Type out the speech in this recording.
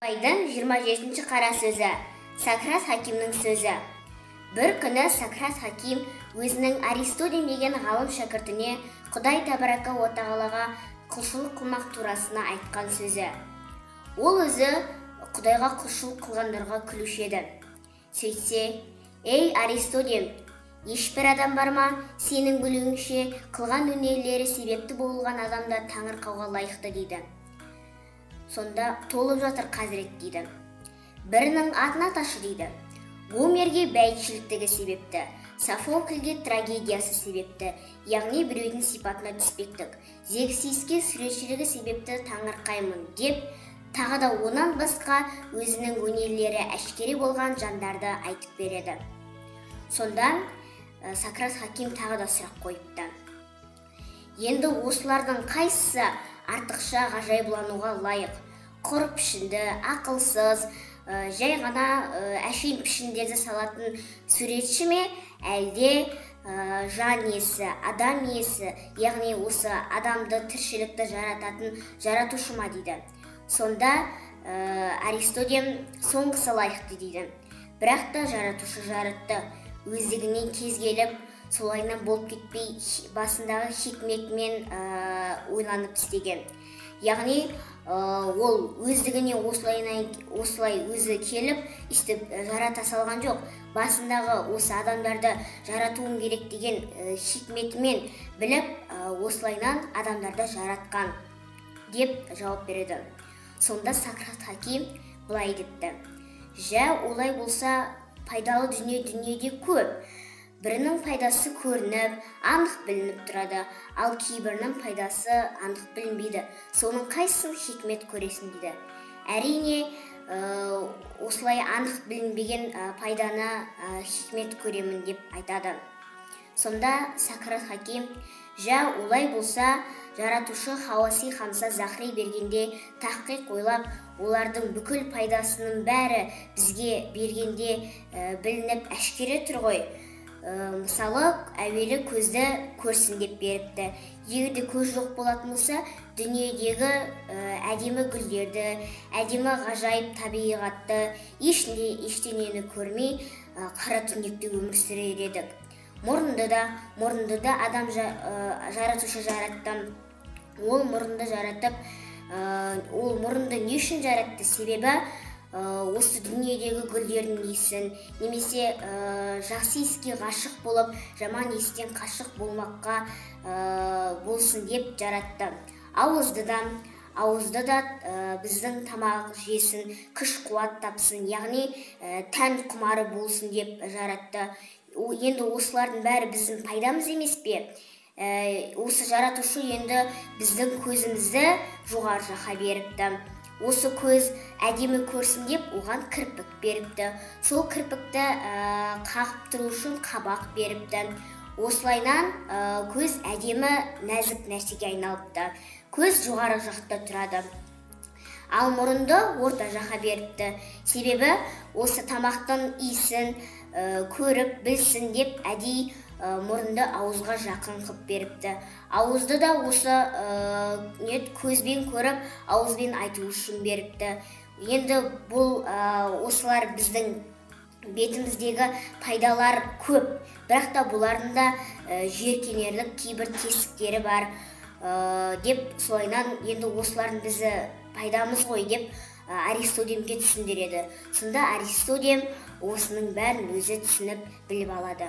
Айдың 27-ші қара сөзі. Сократ Хакимнің сөзі. Бір күні Сократ Хаким өзінің Аристотель деген ғалым шәкіртіне Құдай тәбәрәка ва тағалаға құлшылық қылмақ турасына айтқан сөзі. Ол өзі Құдайға құлшылық қылғандарға күлуші еді. Сөйтсе, ей Аристотель, ешбір адам бар ма, сенің білуіңше қылған өнерлері себепті болған адамда таңырқауға лайықты дейді. Сонда толып жатыр Қазірет дейді. Бірінің атына ташы дейді. Гомерге бәйітшіліктігі себепті, Софокльге трагедиясы себепті, яғни біреудің сипатына түспектік, Зевсиске суретшілігі себепті таңырқаймын деп, тағы да онан басқа өзінің өнерлері әшкере болған жандарды айтып береді. Сонда Сократ Хаким тағы да сұрақ қойыпты. Енді осылардың қайсысы артықша ғажайыплануға лайық? Құр пішінді, ақылсыз, жай ғана әшейін пішіндерді салатын суретші ме, әлде жан иесі, адам иесі, яғни осы адамды, тіршілікті жарататын жаратушы ма дейді. Сонда Аристотель соңғысы лайықты дейді. Бірақ та жаратушы жаратты, өздігінен кез келіп, солайынан болып кетпей, басындағы хикметмен ойланып істеген. Яғни ол өздігіне осылай өзі келіп, істеп жарата салған жоқ. Басындағы осы адамдарды жаратуым керек деген хикметімен біліп, осылайынан адамдарды жаратқан деп жауап береді. Сонда Сократ Хаким былай депті. Жә, олай болса, пайдалы дүниеде көп. Бірінің пайдасы көрініп, анық білініп тұрады, ал кейбірінің пайдасы анық білінбейді. Соның қайсысын хикмет көресің дейді. Әрине, осылай анық білінбеген пайданы хикмет көремін деп айтады. Сонда Сократ Хаким, жә, олай болса, жаратушы Хауаси Хамса Захри бергенде тақиқ ойлап, олардың бүкіл пайдасының бәрі бізге бергенде білініп әшкере тұр ғой. Мысалы, әуелі көзді көрсін деп беріпті. Егерде көз жоқ болатын болса, дүниедегі әдемі гүлдерді, әдемі ғажайып табиғатты, ештеңені көрмей, қара түнекте өмір сүрер едік. Мұрынды да адам жаратушы жаратты. Ол мұрынды жаратып, ол мұрынды не үшін жаратты? Себебі осы дүниедегі гүлдердің иісін, немесе жақсы иіске ғашық болып, жаман иістен қашық болмаққа болсын деп жаратты. Ауызды да біздің тамақ жесін, күш қуат тапсын, яғни тән құмары болсын деп жаратты. Енді осылардың бәрі біздің пайдамыз емес пе? Осы жаратушы енді біздің көзімізді жоғары жаққа беріпті. Осы көз әдемі көрсін деп оған кірпік беріпті. Сол кірпікті қағып тұру үшін қабақ беріпті. Осылайынан көз әдемі нәзік нәрсеге айналыпты. Көз жоғары жақта тұрады. Ал мұрынды орта жаққа беріпті. Себебі осы тамақтың иісін көріп білсін деп әдейі мұрынды ауызға жақын қып беріпті. Ауызды да осы көзбен көріп, ауызбен айту үшін беріпті. Енді бұл осылар біздің бетіміздегі пайдалар көп, бірақ та бұлардың да жиіркенерлік кейбір тесіктері бар деп, солайынан енді осылардың бізді пайдамыз ғой деп Аристотельге түсіндіреді. Сонда Аристотель осының бәрін өзі түсініп біліп алады.